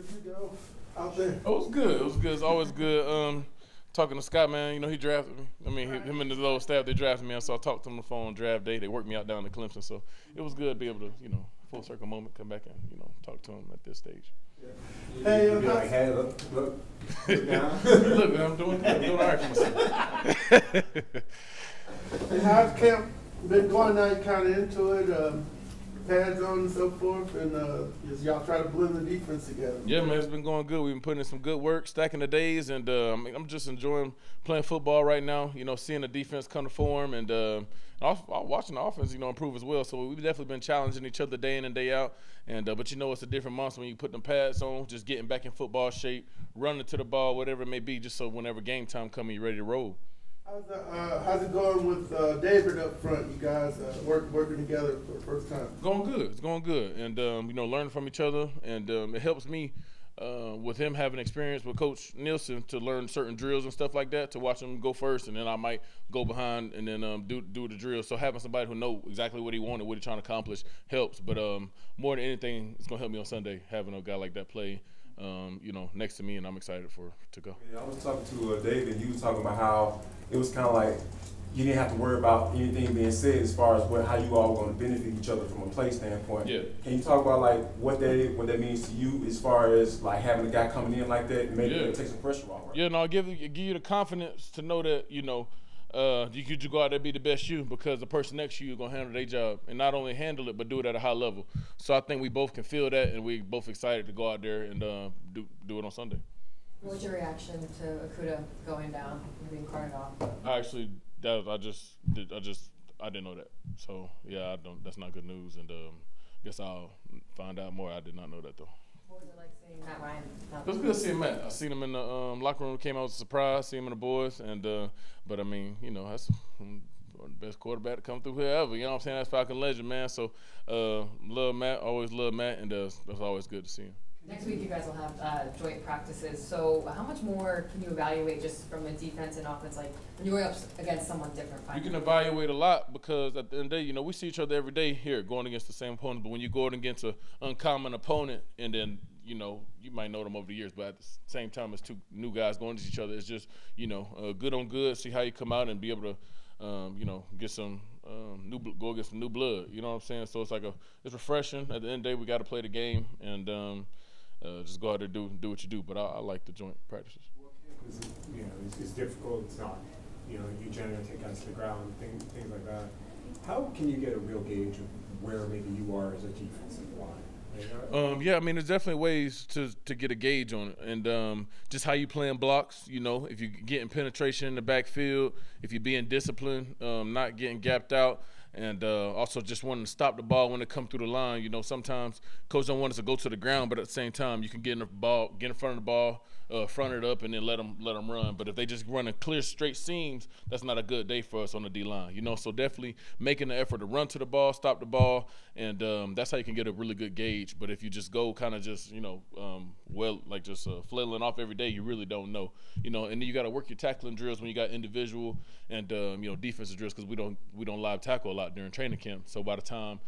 Where'd you go out there? It was good. It was good. It's always good. Talking to Scott, man, you know, he drafted me. I mean, him and his little staff, they drafted me. So I talked to him on the phone on draft day. They worked me out down to Clemson. So it was good to be able to, you know, full circle moment, come back and, you know, talk to him at this stage. Yeah. Hey, like, hey, look down. Look, man, I'm doing all right for myself. And how's camp been going now? You kind of into it, pads on and so forth, and as y'all try to blend the defense together. Yeah, man, it's been going good. We've been putting in some good work, stacking the days, and I'm just enjoying playing football right now. You know, seeing the defense come to form, and watching the offense, you know, improve as well. So we've definitely been challenging each other day in and day out. And but you know, it's a different monster when you put them pads on, just getting back in football shape, running to the ball, whatever it may be, just so whenever game time comes, you're ready to roll. How's it going with David up front? You guys working together for the first time? Going good. It's going good, and you know, learning from each other, and it helps me with him having experience with Coach Nielsen to learn certain drills and stuff like that. To watch him go first, and then I might go behind and then do the drill. So having somebody who know exactly what he wanted, what he's trying to accomplish, helps. But more than anything, it's gonna help me on Sunday having a guy like that play. You know, next to me, and I'm excited to go. Yeah, I was talking to David. He was talking about how it was kind of like you didn't have to worry about anything being said as far as how you all were going to benefit each other from a play standpoint. Yeah. Can you talk about like what that means to you as far as like having a guy coming in like that and maybe take some pressure off? Right? Yeah, no, give you the confidence to know that you know. You could go out there and be the best you, because the person next to you is going to handle their job, and not only handle it but do it at a high level. So I think we both can feel that, and we're both excited to go out there and do it on Sunday. What was your reaction to Okudah going down and being carted off? I didn't know that. So yeah, that's not good news, and guess I'll find out more. I did not know that though. What was it like seeing Matt Ryan? It was good seeing Matt. I seen him in the locker room. Came out as a surprise. See him and the boys, and but I mean, you know, that's the best quarterback to come through here ever. You know what I'm saying? That's Falcon legend, man. So love Matt. Always love Matt, and that's always good to see him. Next week you guys will have joint practices. So how much more can you evaluate just from a defense and offense, like when you're going up against someone different? You can evaluate a lot, because at the end of the day, you know, we see each other every day here going against the same opponent. But when you go against an uncommon opponent, and then, you know, you might know them over the years, but at the same time, it's two new guys going against each other. It's just, you know, good on good, see how you come out and be able to, you know, get some go against some new blood. You know what I'm saying? So it's like it's refreshing. At the end of the day, we got to play the game, and just go out there and do what you do. But I like the joint practices. You know, it's difficult. It's not, you know, you generally take guys to the ground, things like that. How can you get a real gauge of where maybe you are as a defensive line? Yeah, I mean, there's definitely ways to get a gauge on it, and just how you playing blocks. You know, if you're getting penetration in the backfield, if you're being disciplined, not getting gapped out. And also just wanting to stop the ball when it comes through the line. You know, sometimes coach don't want us to go to the ground, but at the same time, you can get in front of the ball, front it up, and then let them run. But if they just run a clear, straight seams, that's not a good day for us on the D-line. You know, so definitely making the effort to run to the ball, stop the ball, and that's how you can get a really good gauge. But if you just go kind of just, you know, flailing off every day, you really don't know. You know, and then you got to work your tackling drills when you got individual and you know, defensive drills, because we don't live tackle a lot during training camp. So by the time,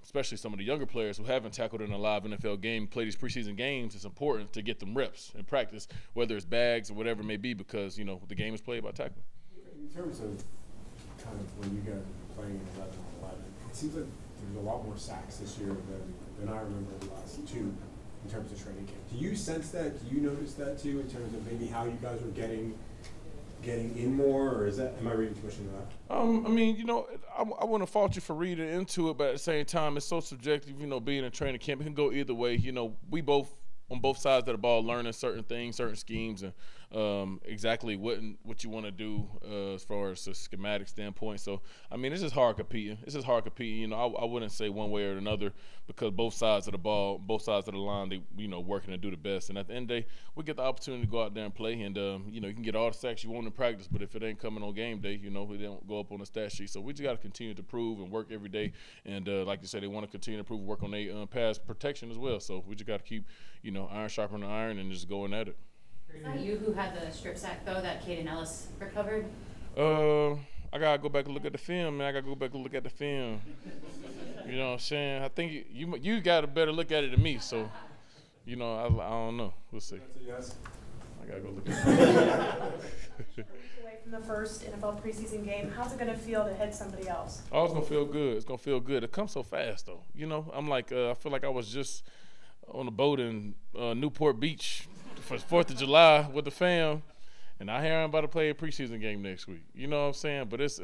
especially some of the younger players who haven't tackled in a live NFL game, play these preseason games, it's important to get them reps in practice, whether it's bags or whatever it may be, because, you know, the game is played by tackling. In terms of kind of when you guys are playing in 11-11, it seems like there's a lot more sacks this year than I remember the last two in terms of training camp. Do you sense that? Do you notice that too, in terms of maybe how you guys are getting in more, or am I reading too much into that? I mean, you know, I wouldn't fault you for reading into it, but at the same time, it's so subjective. You know, being in training camp, it can go either way. You know, we both on both sides of the ball learning certain things, certain schemes, and exactly what you want to do as far as a schematic standpoint. So, I mean, it's just hard competing. You know, I wouldn't say one way or another, because both sides of the ball, both sides of the line, they, you know, working to do the best. And at the end of the day, we get the opportunity to go out there and play. And, you know, you can get all the sacks you want in practice, but if it ain't coming on game day, you know, we don't go up on the stat sheet. So we just got to continue to prove and work every day. And like you said, they want to continue to prove, work on their pass protection as well. So we just got to keep, you know, iron sharpening iron and just going at it. Is that you who had the strip sack, though, that Caden Ellis recovered? I got to go back and look at the film, man. You know what I'm saying? I think you got a better look at it than me, so You know, I don't know. We'll see. That's a yes. I gotta go look at it. Away from the first NFL preseason game, how's it going to feel to hit somebody else? Oh, it's gonna feel good. It's gonna feel good. It comes so fast, though. You know, I'm like, I feel like I was just on a boat in Newport Beach for 4th of July with the fam, and I hear I'm about to play a preseason game next week. You know what I'm saying? But it's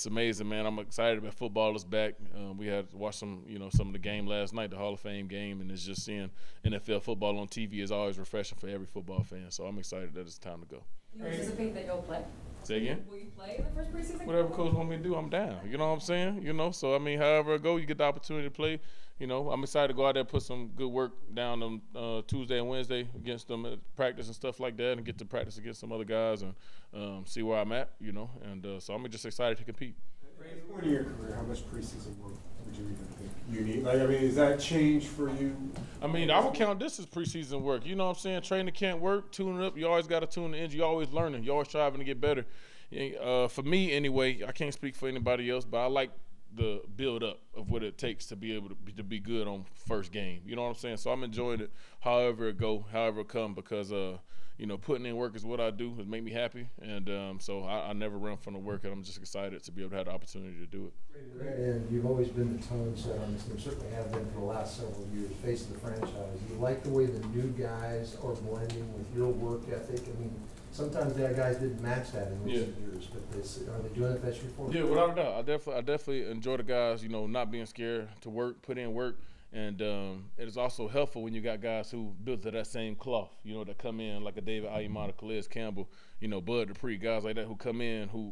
amazing, man. I'm excited that football is back. We had to watch some of the game last night, the Hall of Fame game, and it's just seeing NFL football on TV is always refreshing for every football fan. So I'm excited that it's time to go. Do you anticipate that you'll play? Say again? Will you play in the first preseason? Whatever coach want me to do, I'm down. You know what I'm saying? You know, so I mean, however it go, you get the opportunity to play. You know, I'm excited to go out there, put some good work down on Tuesday and Wednesday against them at practice and stuff like that, and get to practice against some other guys and see where I'm at. You know, and so I'm just excited to compete. At this point in your career, how much preseason work would you even think you need? Like, I mean, is that change for you? I mean, I would count this as preseason work. You know what I'm saying? Training camp work, tuning up. You always got to tune the engine. You're always learning. You're always striving to get better. For me, anyway, I can't speak for anybody else, but I like the build up of what it takes to be able to be good on first game. You know what I'm saying? So I'm enjoying it however it go, however it come, because putting in work is what I do. It make me happy, and so I never run from the work, and I'm just excited to be able to have the opportunity to do it. And you've always been the tone setter on this team, certainly have been for the last several years, face of the franchise. You like the way the new guys are blending with your work ethic. I mean, sometimes the guys didn't match that in recent years, but are they doing it best for you? Yeah, without a doubt. I definitely enjoy the guys, not being scared to work, put in work. And it is also helpful when you got guys who built to that same cloth, that come in like a David Ayimana, Calais Campbell, Bud Dupree, guys like that who come in who,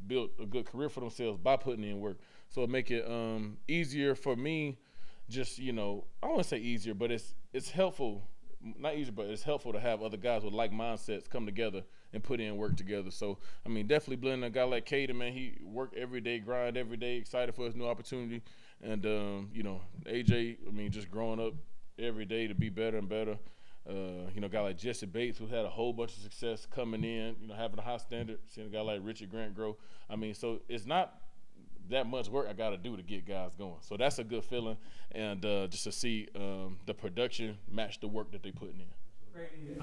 built a good career for themselves by putting in work. So it make it easier for me, just, I don't want to say easier, but it's helpful. Not easy, but it's helpful to have other guys with like mindsets come together and put in work together. So, I mean, definitely blending a guy like Caden, man, he work every day, grind every day, excited for his new opportunity. And, AJ, I mean, just growing up every day to be better and better. A guy like Jesse Bates, who had a whole bunch of success coming in, having a high standard, seeing a guy like Richard Grant grow. I mean, so it's not that much work I got to do to get guys going. So that's a good feeling, and just to see the production match the work that they putting in. Grady,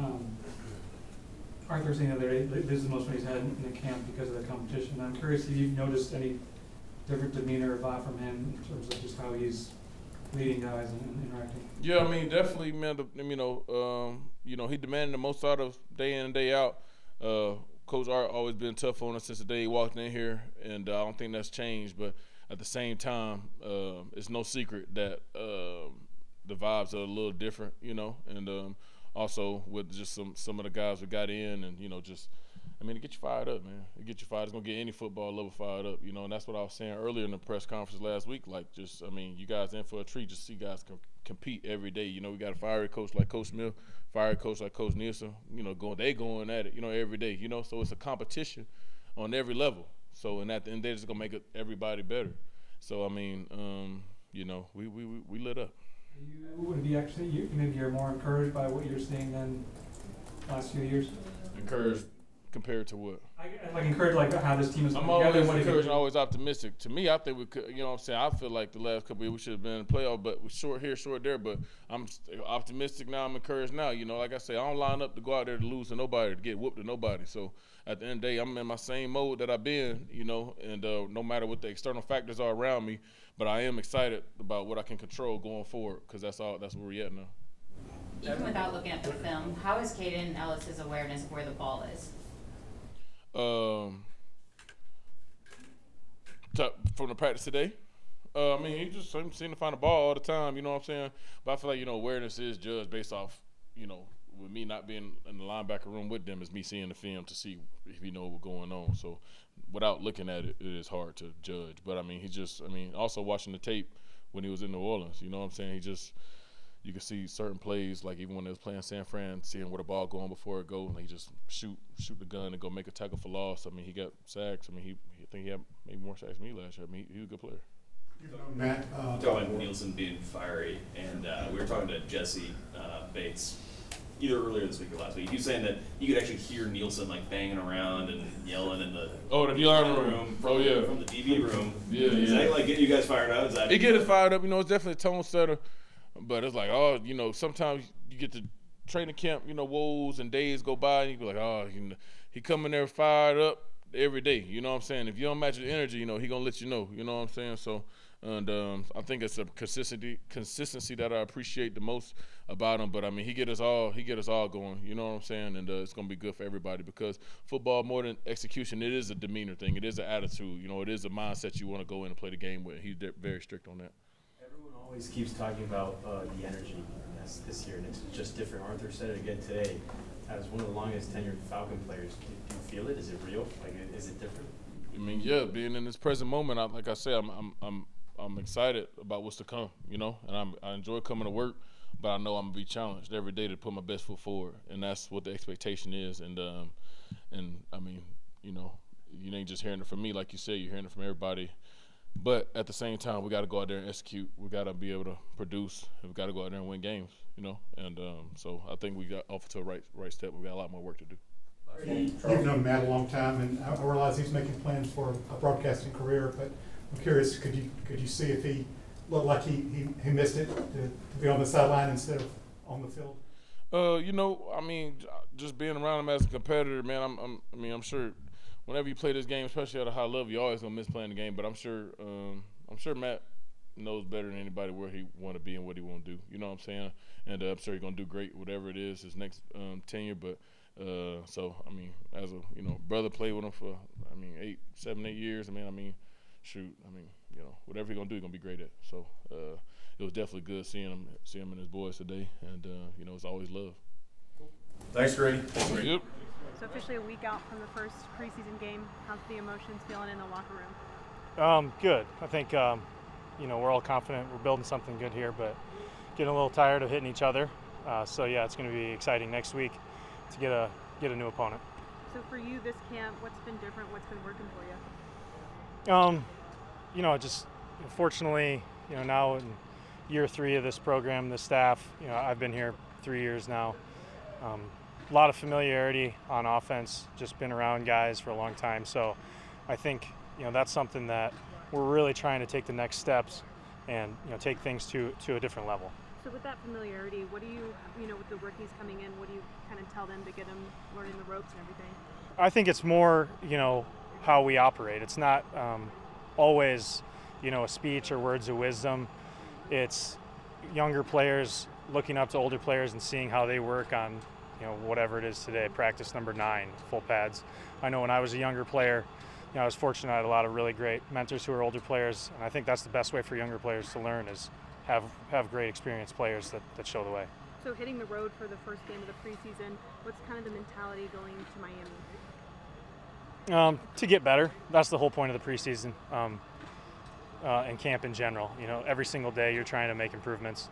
Arthur saying the other day, this is the most fun he's had in the camp because of the competition. I'm curious if you've noticed any different demeanor or vibe from him in terms of just how he's leading guys and interacting. Yeah, I mean, definitely, man. He demanded the most out of day in and day out. Coach Art always been tough on us since the day he walked in here, and I don't think that's changed. But at the same time, it's no secret that the vibes are a little different, and also with just some of the guys we got in, and it get you fired up, man. It get you fired. It's gonna get any football lover fired up, and that's what I was saying earlier in the press conference last week. Like, you guys in for a treat. Just see guys compete every day. We got a fiery coach like Coach Smith, fiery coach like Coach Nielsen. Going at it, every day. So it's a competition on every level. So and at the end, they're just gonna make everybody better. So I mean, we lit up. Would be actually maybe you're more encouraged by what you're seeing than last few years? Encouraged compared to what? Encouraged how this team is. I'm always encouraged and always optimistic. To me, I think we could. What I'm saying? I feel like the last couple of years we should have been in the playoff, but we're short here, short there. But I'm optimistic now. I'm encouraged now. Like I say, I don't line up to go out there to lose to nobody, to get whooped to nobody. So at the end of the day, I'm in my same mode that I've been. And no matter what the external factors are around me, but I am excited about what I can control going forward, because that's where we're at now. Even without looking at the film, how is Caden Ellis' awareness of where the ball is? From the practice today, he just seems to find the ball all the time. You know what I'm saying? But I feel like awareness is judged based off with me not being in the linebacker room with them, is me seeing the film to see if he know what's going on. So without looking at it, it is hard to judge. But also watching the tape when he was in New Orleans. You know what I'm saying? You can see certain plays, like even when they was playing San Fran, seeing where the ball going before it goes, and he just shoot the gun and go make a tackle for loss. He got sacks. I think he had maybe more sacks than me last year. He was a good player. Matt, talking about Nielsen being fiery, and we were talking to Jesse Bates either earlier this week or last week. He was saying that you could actually hear Nielsen banging around and yelling in the room from the DB room. Yeah, Is that getting you guys fired up? It gets us fired up. It's definitely a tone setter. But it's like, oh, sometimes you get to training camp, woes and days go by, and you be like, oh, he coming there fired up every day. You know what I'm saying? If you don't match the energy, he gonna let you know. You know what I'm saying? So, and I think it's a consistency that I appreciate the most about him. But I mean, he get us all going. You know what I'm saying? And it's gonna be good for everybody because football, more than execution, it is a demeanor thing. It is an attitude. It is a mindset you want to go in and play the game with. He's very strict on that. Everyone always keeps talking about the energy this year, and it's just different. Arthur said it again today. As one of the longest tenured Falcon players, do you feel it? Is it real? Like, is it different? I mean, yeah. Being in this present moment, like I said, I'm excited about what's to come. And I enjoy coming to work, but I know I'm gonna be challenged every day to put my best foot forward, and that's what the expectation is. And I mean, you ain't just hearing it from me, like you said. You're hearing it from everybody. But at the same time, we got to go out there and execute. We got to be able to produce. We got to go out there and win games, And so I think we got off to a right step. We got a lot more work to do. You've known Matt a long time, and I realize he's making plans for a broadcasting career. But I'm curious, could you see if he looked like he missed it to be on the sideline instead of on the field? I mean, just being around him as a competitor, man. I'm sure. Whenever you play this game, especially at a high level, you're always gonna miss playing the game. But I'm sure Matt knows better than anybody where he want to be and what he want to do. You know what I'm saying? And I'm sure he's gonna do great, whatever it is, his next tenure. But so I mean, as a brother, played with him for 7, 8 years. Whatever he's gonna do, he's gonna be great at. So it was definitely good seeing him and his boys today, and it's always love. Thanks, Grady. Yep. So officially a week out from the first preseason game, how's the emotions feeling in the locker room? Good. I think we're all confident. We're building something good here, but getting a little tired of hitting each other. So yeah, it's going to be exciting next week to get a new opponent. So for you, this camp, what's been different? What's been working for you? Just fortunately, now in year 3 of this program, the staff, I've been here 3 years now. A lot of familiarity on offense, just been around guys for a long time. So I think, that's something that we're really trying to take the next steps and, take things to a different level. So with that familiarity, what do you, with the rookies coming in, what do you kind of tell them to get them learning the ropes and everything? I think it's more, how we operate. It's not always, a speech or words of wisdom. It's younger players looking up to older players and seeing how they work on, whatever it is today, practice number 9, full pads. I know when I was a younger player, I was fortunate I had a lot of really great mentors who are older players, and I think that's the best way for younger players to learn is have great experienced players that show the way. So hitting the road for the first game of the preseason, what's kind of the mentality going to Miami? To get better. That's the whole point of the preseason and camp in general. Every single day you're trying to make improvements.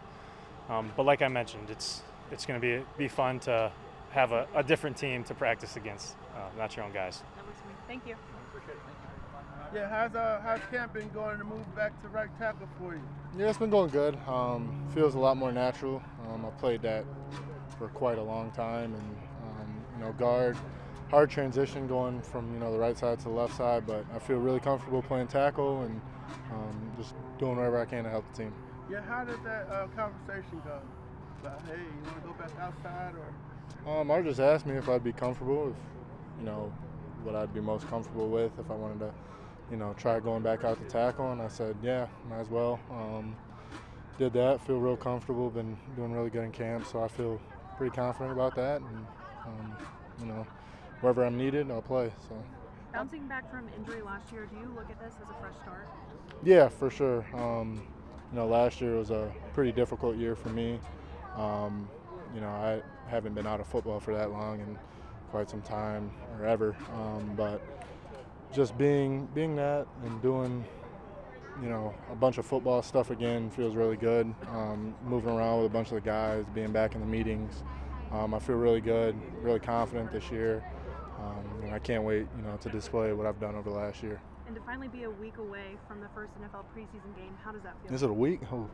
But like I mentioned, it's going to be fun to have a different team to practice against, not your own guys. That works for me. Thank you. Yeah, how's camp been going to move back to right tackle for you? Yeah, it's been going good. Feels a lot more natural. I played that for quite a long time, and guard, hard transition going from the right side to the left side, but I feel really comfortable playing tackle and just doing whatever I can to help the team. Yeah, how did that conversation go? About, hey, you want to go back outside, or? Art just asked me if I'd be comfortable, if what I'd be most comfortable with, if I wanted to, try going back out to tackle, and I said, yeah, might as well. Did that, feel real comfortable, been doing really good in camp, so I feel pretty confident about that, and wherever I'm needed, I'll play. So. Bouncing back from injury last year, do you look at this as a fresh start? Yeah, for sure. Last year was a pretty difficult year for me. I haven't been out of football for that long in quite some time or ever, but just being that and doing a bunch of football stuff again feels really good. Moving around with a bunch of the guys, being back in the meetings, I feel really good, really confident this year, and I can't wait to display what I've done over the last year. And to finally be a week away from the first NFL preseason game, how does that feel? Is it a week? Oh.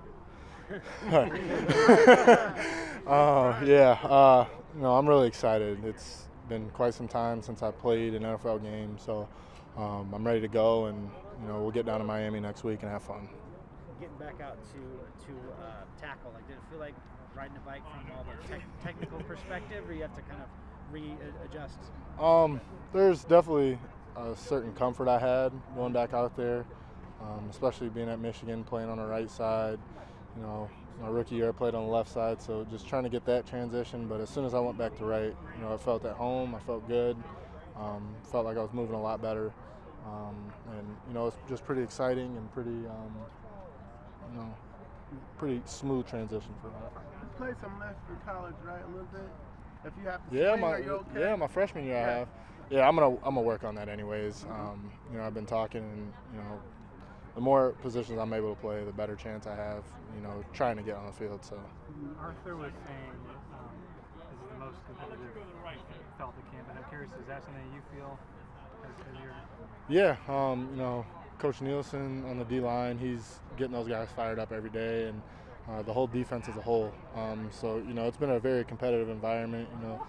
Yeah. I'm really excited. It's been quite some time since I played an NFL game, so I'm ready to go, and we'll get down to Miami next week and have fun. getting back out to tackle? Like, did it feel like riding a bike from all the technical perspective, or you have to kind of readjust? There's definitely a certain comfort I had going back out there, especially being at Michigan, playing on the right side. You know, my rookie year I played on the left side, so just trying to get that transition. But as soon as I went back to right, you know, I felt at home. I felt good. Felt like I was moving a lot better. And you know, it's just pretty exciting and pretty, you know, pretty smooth transition for that. You played some left in college, right? A little bit. If you have to swing, are you okay? My freshman year I have. Yeah, I'm gonna work on that anyways. You know, I've been talking, and you know, the more positions I'm able to play, the better chance I have. You know, trying to get on the field. So. Arthur was saying this is the most competitive you felt at camp, and I'm curious, is that something you feel as you're? Yeah, you know, Coach Nielsen on the D-line, he's getting those guys fired up every day, and the whole defense as a whole. So, you know, it's been a very competitive environment. You know,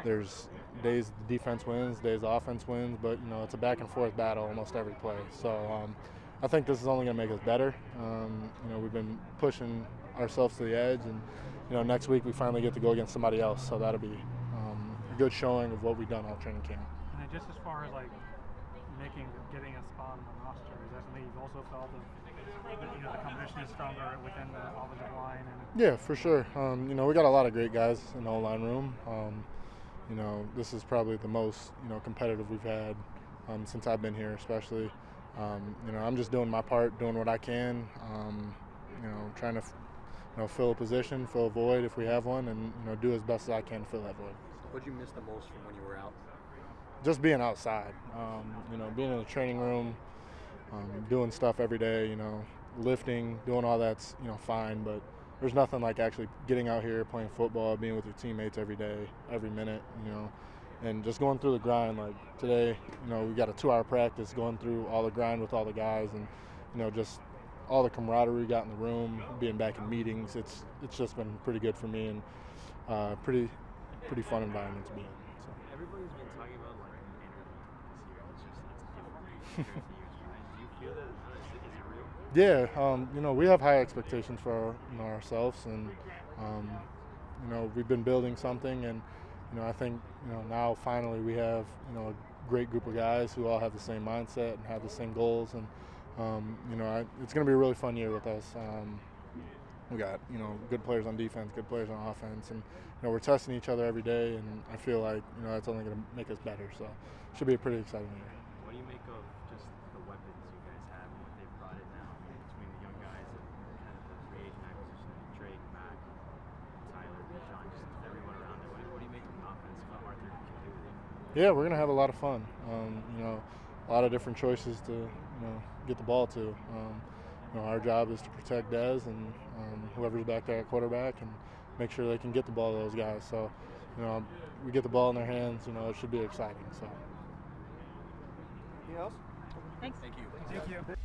there's days the defense wins, days the offense wins, but, you know, it's a back-and-forth battle almost every play. So I think this is only going to make us better. You know, we've been pushing ourselves to the edge, and, you know, next week we finally get to go against somebody else, so that'll be a good showing of what we've done all training camp. And then just as far as, like, getting a spot on the roster, is that something you've also felt that, you know, the competition is stronger within the offensive line? And yeah, for sure. You know, we got a lot of great guys in the O-line room. You know, this is probably the most, you know, competitive we've had since I've been here, especially. You know, I'm just doing my part, doing what I can. You know, trying to, you know, fill a position, fill a void if we have one, and, you know, do as best as I can to fill that void. What did you miss the most from when you were out? Just being outside, you know, being in the training room, doing stuff every day, you know, lifting, doing all that's, you know, fine, but there's nothing like actually getting out here, playing football, being with your teammates every day, every minute, you know, and just going through the grind. Like today, you know, we got a 2-hour practice, going through all the grind with all the guys, and, you know, just all the camaraderie we got in the room, being back in meetings, it's just been pretty good for me, and pretty fun environment to be in. So. Everybody's been talking about like this year. It's different do you feel that? Is it real? Yeah, you know, we have high expectations for you know, ourselves, and you know, we've been building something, and you know, I think you know now finally we have you know a great group of guys who all have the same mindset and have the same goals, and you know, it's going to be a really fun year with us. We got you know good players on defense, good players on offense, and you know we're testing each other every day, and I feel like you know that's only going to make us better. So it should be a pretty exciting year. What do you make of just the weapons you guys have and what they've brought in now? I mean, between the young guys and kind of the free agent acquisition, Drake, Mack, Tyler, John, just everyone around there. What do you make of the offense? What Arthur can do with it? Yeah, we're going to have a lot of fun. You know, a lot of different choices to you know get the ball to. You know, our job is to protect Dez and whoever's back there at quarterback, and make sure they can get the ball to those guys. So, you know, we get the ball in their hands. You know, it should be exciting. So. Anything else? Thanks. Thank you. Thank you.